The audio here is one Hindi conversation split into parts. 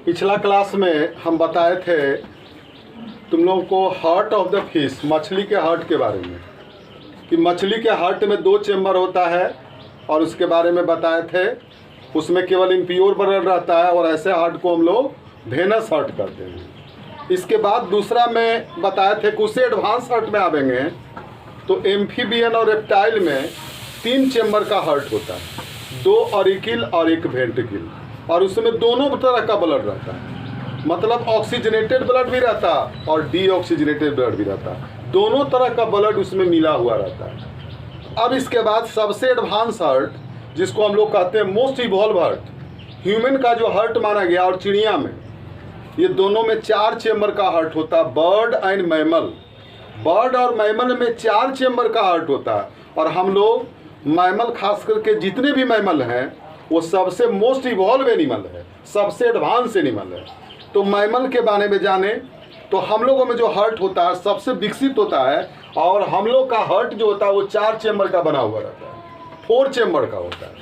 पिछला क्लास में हम बताए थे तुम लोगों को हार्ट ऑफ द फिश, मछली के हार्ट के बारे में, कि मछली के हार्ट में 2 चेम्बर होता है और उसके बारे में बताए थे। उसमें केवल इम्प्योर ब्लड रहता है और ऐसे हार्ट को हम लोग वेनस हार्ट कहते हैं। इसके बाद दूसरा में बताए थे कि उससे एडवांस हार्ट में आवेंगे तो एम्फीबियन और रेप्टाइल में 3 चेम्बर का हार्ट होता है, 2 ऑरिकिल और 1 वेंट्रिकल, और उसमें दोनों तरह का ब्लड रहता है। मतलब ऑक्सीजनेटेड ब्लड भी रहता और डीऑक्सीजनेटेड ब्लड भी रहता, दोनों तरह का ब्लड उसमें मिला हुआ रहता है। अब इसके बाद सबसे एडवांस हार्ट, जिसको हम लोग कहते हैं मोस्ट इवॉल्व हार्ट, ह्यूमन का जो हार्ट माना गया और चिड़िया में, ये दोनों में 4 चेम्बर का हार्ट होता है। बर्ड एंड मैमल, बर्ड और मैमल में 4 चेम्बर का हार्ट होता है। और हम लोग मैमल, खास करके जितने भी मैमल हैं, वो सबसे मोस्ट इवॉल्व एनिमल है, सबसे एडवांस एनिमल है। तो मैमल के बारे में जाने तो हम लोगों में जो हार्ट होता है सबसे विकसित होता है, और हम लोग का हार्ट जो होता है वो 4 चेम्बर का बना हुआ रहता है, 4 चेम्बर का होता है।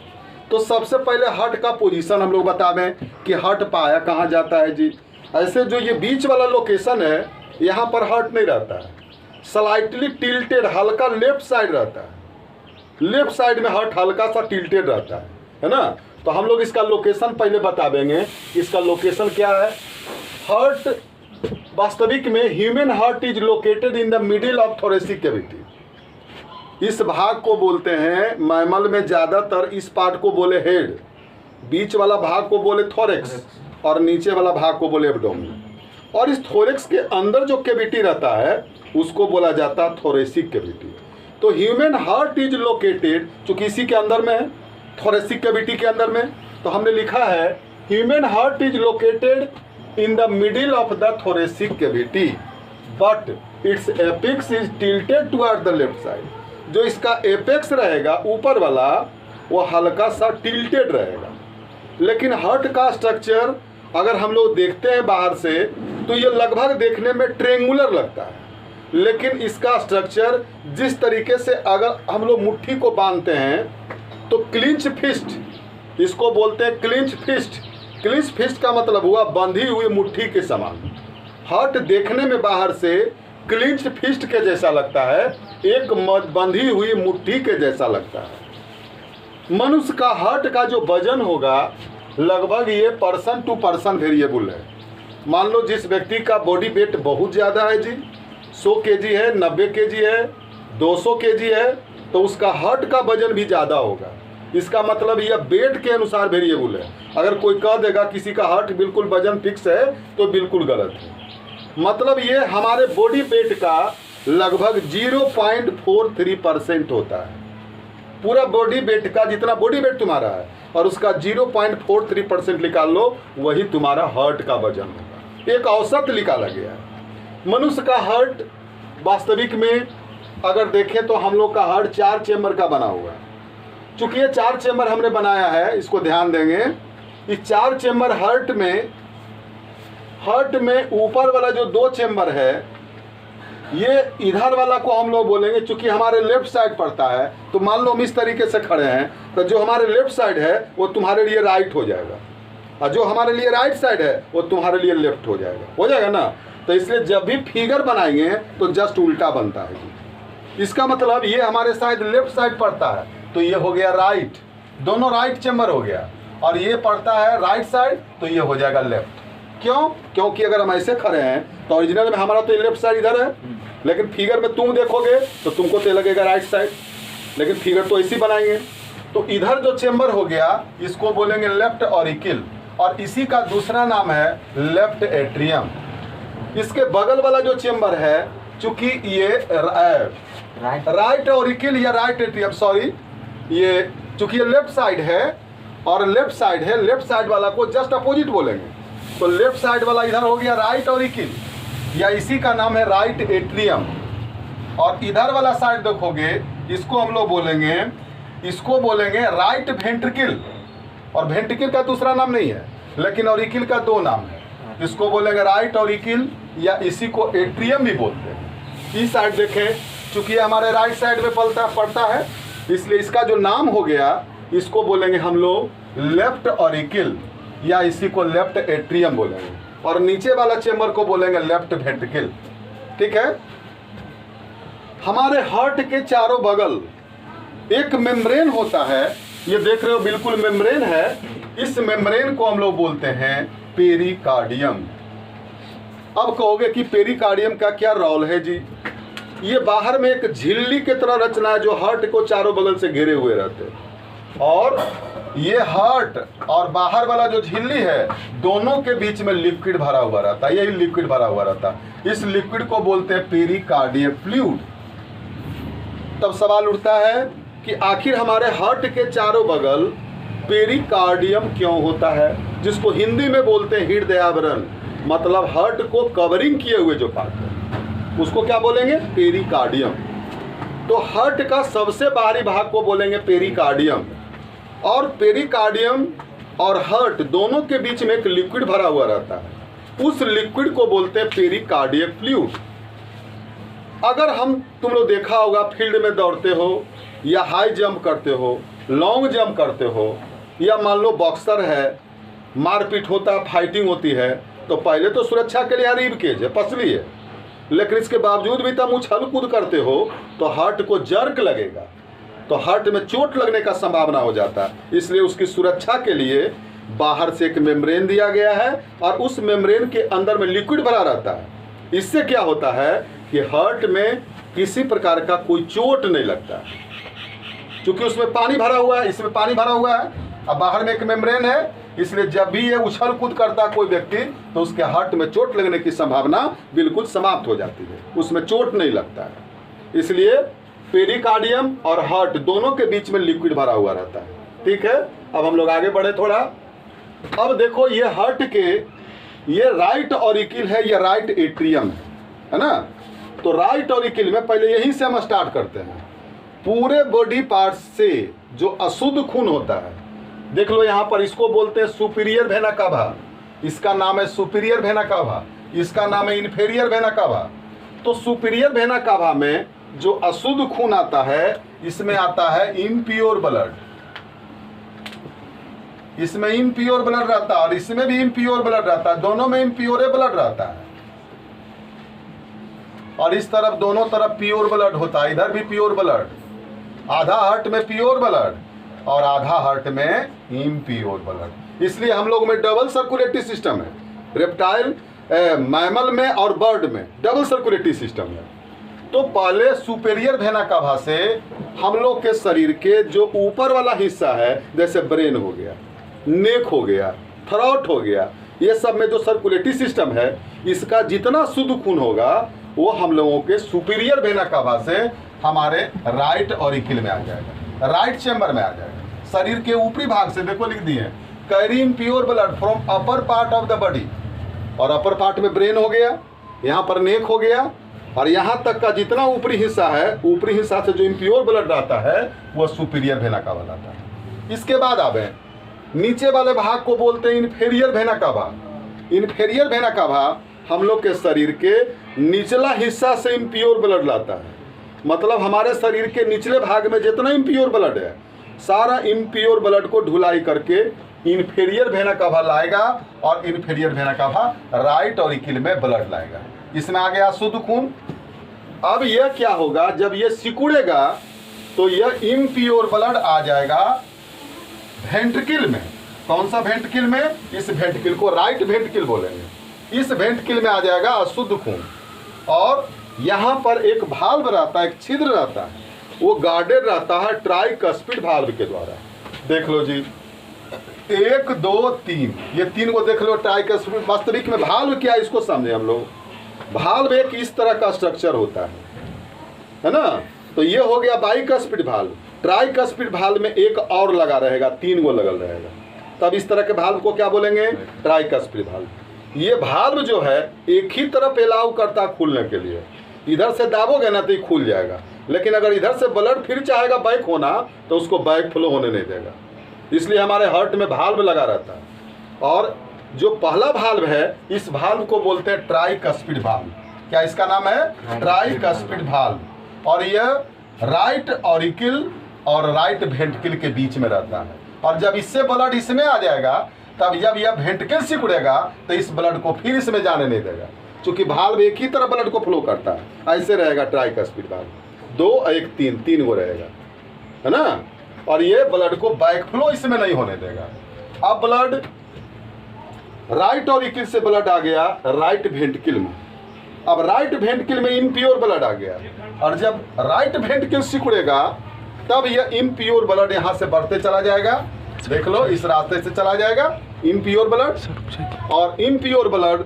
तो सबसे पहले हार्ट का पोजीशन हम लोग बतावें कि हार्ट पाया कहाँ जाता है जी। ऐसे जो ये बीच वाला लोकेशन है, यहाँ पर हार्ट नहीं रहता है, स्लाइटली टिल्टेड, हल्का लेफ्ट साइड रहता है। लेफ्ट साइड में हार्ट हल्का सा टिल्टेड रहता है ना। तो हम लोग इसका लोकेशन पहले बतावेंगे। इसका लोकेशन क्या है? हार्ट वास्तविक में human heart is located in the middle of thoracic cavity. इस भाग को बोलते हैं, मैमल में ज़्यादातर इस पार्ट को बोले हेड, बीच वाला भाग को बोले थोरेक्स और नीचे वाला भाग को बोले एब्डोमेन। और इस थोरेक्स के अंदर जो कैविटी रहता है उसको बोला जाता है थोरेसिक कैविटी। तो ह्यूमन हार्ट इज लोकेटेड, चूँकि इसी के अंदर में है, थोरेसिक कैविटी के अंदर में, तो हमने लिखा है human heart is located in the middle of the thoracic cavity but it's apex is tilted toward the left side. जो इसका एपेक्स रहेगा ऊपर वाला, वो हल्का सा टिल्टेड रहेगा। लेकिन हार्ट का स्ट्रक्चर अगर हम लोग देखते हैं बाहर से तो ये लगभग देखने में ट्रेंगुलर लगता है, लेकिन इसका स्ट्रक्चर जिस तरीके से अगर हम लोग मुट्ठी को बांधते हैं तो क्लिंच फिस्ट, इसको बोलते हैं क्लिंच फिस्ट। क्लिंच फिस्ट का मतलब हुआ बंधी हुई मुट्ठी के समान। हार्ट देखने में बाहर से क्लिंच फिस्ट के जैसा लगता है, एक बंधी हुई मुट्ठी के जैसा लगता है। मनुष्य का हार्ट का जो वजन होगा लगभग ये पर्सन टू पर्सन वेरिएबल है। मान लो जिस व्यक्ति का बॉडी वेट बहुत ज़्यादा है जी, 100 केजी है, 90 केजी है, 200 केजी है, तो उसका हार्ट का वजन भी ज़्यादा होगा। इसका मतलब यह वेट के अनुसार वेरिएबल है। अगर कोई कह देगा किसी का हार्ट बिल्कुल वजन फिक्स है तो बिल्कुल गलत है। मतलब ये हमारे बॉडी वेट का लगभग 0.43% होता है। पूरा बॉडी वेट का जितना बॉडी वेट तुम्हारा है और उसका 0.43% निकाल लो, वही तुम्हारा हार्ट का वजन होगा। एक औसत निकाला गया है। मनुष्य का हार्ट वास्तविक में अगर देखें तो हम लोग का हार्ट 4 चेम्बर का बना हुआ है। चूँकि ये 4 चेम्बर हमने बनाया है, इसको ध्यान देंगे। इस 4 चेम्बर हार्ट में ऊपर वाला जो 2 चेम्बर है, ये इधर वाला को हम लोग बोलेंगे, चूँकि हमारे लेफ्ट साइड पड़ता है। तो मान लो हम इस तरीके से खड़े हैं तो जो हमारे लेफ्ट साइड है वो तुम्हारे लिए राइट हो जाएगा, और जो हमारे लिए राइट साइड है वो तुम्हारे लिए लेफ्ट हो जाएगा ना। तो इसलिए जब भी फिगर बनाएंगे तो जस्ट उल्टा बनता है। इसका मतलब ये हमारे साइड लेफ्ट साइड पड़ता है तो ये हो गया राइट, दोनों राइट चेम्बर हो गया, और ये पड़ता है राइट साइड तो ये हो जाएगा लेफ्ट। क्यों? क्योंकि अगर हम ऐसे खड़े हैं तो ओरिजिनल में हमारा तो लेफ्ट साइड इधर है, लेकिन फिगर में तुम देखोगे तो तुमको तो लगेगा राइट साइड, लेकिन फिगर तो ऐसी बनाएंगे। तो इधर जो चेम्बर हो गया इसको बोलेंगे लेफ्ट ऑरिकिल, और इसी का दूसरा नाम है लेफ्ट एट्रियम। इसके बगल वाला जो चेम्बर है, चूंकि ये राइट ऑरिकिल या राइट एट्रियम, सॉरी, ये चूंकि ये लेफ्ट साइड है और लेफ्ट साइड है, लेफ्ट साइड वाला को जस्ट अपोजिट बोलेंगे। तो लेफ्ट साइड वाला इधर हो गया राइट ऑरिकिल, या इसी का नाम है राइट एट्रियम। और इधर वाला साइड देखोगे, इसको हम लोग बोलेंगे राइट वेंट्रिकल। और वेंट्रिकल का दूसरा नाम नहीं है, लेकिन ऑरिकिल का 2 नाम है। इसको बोलेंगे राइट ऑरिकिल, या इसी को एट्रियम भी बोलते हैं। इस साइड देखें, चूंकि हमारे राइट साइड में पड़ता है, इसलिए इसका जो नाम हो गया इसको बोलेंगे हम लोग लेफ्ट ऑरिकिल। या इसी को लेफ्ट एट्रियम बोलेंगे, और नीचे वाला चेम्बर को बोलेंगे लेफ्ट वेंट्रिकल। ठीक है। हमारे हार्ट के चारों बगल एक मेम्ब्रेन होता है, ये देख रहे हो बिल्कुल मेम्ब्रेन है। इस मेम्ब्रेन को हम लोग बोलते हैं पेरिकार्डियम। अब कहोगे कि पेरिकार्डियम का क्या रोल है जी? ये बाहर में एक झिल्ली की तरह रचना है जो हार्ट को चारों बगल से घेरे हुए रहते हैं, और ये हार्ट और बाहर वाला जो झिल्ली है दोनों के बीच में लिक्विड भरा हुआ रहता है, यही लिक्विड भरा हुआ रहता है। इस लिक्विड को बोलते हैं पेरिकार्डियल फ्लूइड। तब सवाल उठता है कि आखिर हमारे हार्ट के चारों बगल पेरिकार्डियम क्यों होता है, जिसको हिंदी में बोलते हैं हृदय आवरण, मतलब हार्ट को कवरिंग किए हुए जो पार्ट है उसको क्या बोलेंगे? पेरिकार्डियम। तो हार्ट का सबसे बाहरी भाग को बोलेंगे पेरिकार्डियम, और पेरिकार्डियम और हार्ट दोनों के बीच में एक लिक्विड भरा हुआ रहता है, उस लिक्विड को बोलते हैं पेरिकार्डियल फ्लूइड। अगर तुम लोग देखा होगा फील्ड में दौड़ते हो या हाई जंप करते हो, लॉन्ग जंप करते हो, या मान लो बॉक्सर है, मारपीट होता है, फाइटिंग होती है, तो पहले तो सुरक्षा के लिए रिब केज है, पसली है, लेकिन इसके बावजूद भी तुम उछल कूद करते हो तो हार्ट को जर्क लगेगा, तो हार्ट में चोट लगने का संभावना हो जाता है। इसलिए उसकी सुरक्षा के लिए बाहर से एक मेम्ब्रेन दिया गया है, और उस मेम्ब्रेन के अंदर में लिक्विड भरा रहता है। इससे क्या होता है कि हार्ट में किसी प्रकार का कोई चोट नहीं लगता, क्योंकि उसमें पानी भरा हुआ है, इसमें पानी भरा हुआ है, अब बाहर में एक मेम्ब्रेन है, इसलिए जब भी ये उछल कूद करता है कोई व्यक्ति तो उसके हार्ट में चोट लगने की संभावना बिल्कुल समाप्त हो जाती है, उसमें चोट नहीं लगता है। इसलिए पेरिकार्डियम और हार्ट दोनों के बीच में लिक्विड भरा हुआ रहता है। ठीक है। अब हम लोग आगे बढ़े थोड़ा। अब देखो ये हार्ट के ये राइट ऑरिकल है, ये राइट एट्रियम है ना। तो राइट ऑरिकल में पहले यहीं से हम स्टार्ट करते हैं। पूरे बॉडी पार्ट से जो अशुद्ध खून होता है, देख लो यहाँ पर, इसको बोलते हैं सुपीरियर वेना कावा, इसका नाम है सुपीरियर वेना कावा, इसका नाम है इन्फीरियर वेना कावा। तो सुपीरियर वेना कावा में जो अशुद्ध खून आता है, इसमें आता है इम्प्योर ब्लड, इसमें इम्प्योर ब्लड रहता है और इसमें भी इम्प्योर ब्लड रहता है, दोनों में इम्प्योर ब्लड रहता है, और इस तरफ दोनों तरफ प्योर ब्लड होता है, इधर भी प्योर ब्लड, आधा हार्ट में प्योर ब्लड और आधा हार्ट में इम्प्योर ब्लड। इसलिए हम लोग में डबल सर्कुलेटरी सिस्टम है, रेप्टाइल मैमल में और बर्ड में डबल सर्कुलेटरी सिस्टम है। तो पहले सुपीरियर वेना कावा से हम लोग के शरीर के जो ऊपर वाला हिस्सा है, जैसे ब्रेन हो गया, नेक हो गया, थ्रोट हो गया, ये सब में जो सर्कुलेटरी सिस्टम है, इसका जितना शुद्ध खून होगा वो हम लोगों के सुपीरियर वेना कावा से हमारे राइट ऑरिकल में आ जाएगा, राइट चैम्बर में आ जाएगा। शरीर के ऊपरी भाग से देखो लिख दिए carry impure blood from upper part of the body, और अपर पार्ट में ब्रेन हो गया, यहाँ पर नेक हो गया, और यहाँ तक का जितना ऊपरी हिस्सा है, ऊपरी हिस्सा से जो इम्प्योर ब्लड आता है वह सुपीरियर वेना कावा आता है। इसके बाद आवे नीचे वाले भाग को बोलते हैं इन्फीरियर वेना कावा। इन्फीरियर वेना कावा हम लोग के शरीर के निचला हिस्सा से इम्प्योर ब्लड लाता है, मतलब हमारे शरीर के निचले भाग में जितना इम्प्योर ब्लड है, सारा इम्प्योर ब्लड को ढुलाई करके इन्फीरियर वेना कावा लाएगा, और inferior vena cava right auricle में ब्लड लाएगा। इसमें आ गया शुद्ध खून। अब यह क्या होगा, जब यह सिकुड़ेगा तो यह इम्प्योर ब्लड आ जाएगा वेंट्रिकल में। कौन सा वेंट्रिकल में? इस वेंट्रिकल को राइट वेंट्रिकल बोलेंगे। इस वेंट्रिकल में आ जाएगा अशुद्ध खून, और यहाँ पर एक भाल्व रहता है, एक छिद्र रहता है, वो गार्डेड रहता है ट्राइकस्पिड भाल्व के द्वारा। देख लो जी, 1 2 3, ये 3 को देख लो ट्राइकस्पिड। वास्तविक में भाल्व क्या है इसको समझे हम लोग। भाल्व एक इस तरह का स्ट्रक्चर होता है ना। तो ये हो गया बाइकस्पिड भाल्व। ट्राइकस्पिड भाल्व में एक और लगा रहेगा, 3 गो लगल रहेगा, तब इस तरह के भाल्व को क्या बोलेंगे? Tricuspid valve. ये भाल्व जो है एक ही तरफ अलाउ करता है खुलने के लिए, इधर से दाबोगे ना तो ये खुल जाएगा, लेकिन अगर इधर से ब्लड फिर चाहेगा बैक होना तो उसको बैक फ्लो होने नहीं देगा। इसलिए हमारे हार्ट में भाल्व लगा रहता है, और जो पहला भाल्व है इस भाल्व को बोलते हैं ट्राइकस्पिड भाल्व। क्या इसका नाम है? Tricuspid valve. और यह राइट ऑरिकल और राइट वेंट्रिकल के बीच में रहता है, और जब इससे ब्लड इसमें आ जाएगा तब जब यह वेंट्रिकल सिकुड़ेगा तो इस ब्लड को फिर इसमें जाने नहीं देगा, क्योंकि भाल्व एक ही तरफ ब्लड को फ्लो करता है। ऐसे रहेगा ट्राइकस्पिड भाल्व, 2 1 3 3 गो रहेगा, है ना। और ये ब्लड को बैक फ्लो इसमें नहीं होने देगा। अब ब्लड राइट ऑरिकल से ब्लड आ गया राइट वेंट्रिकल में। अब राइट वेंट्रिकल में इम्प्योर ब्लड आ गया, और जब राइट वेंट्रिकल सिकुड़ेगा तब यह इम्प्योर ब्लड यहाँ से बढ़ते चला जाएगा। देख लो, इस रास्ते से चला जाएगा इम्प्योर ब्लड, और इम्प्योर ब्लड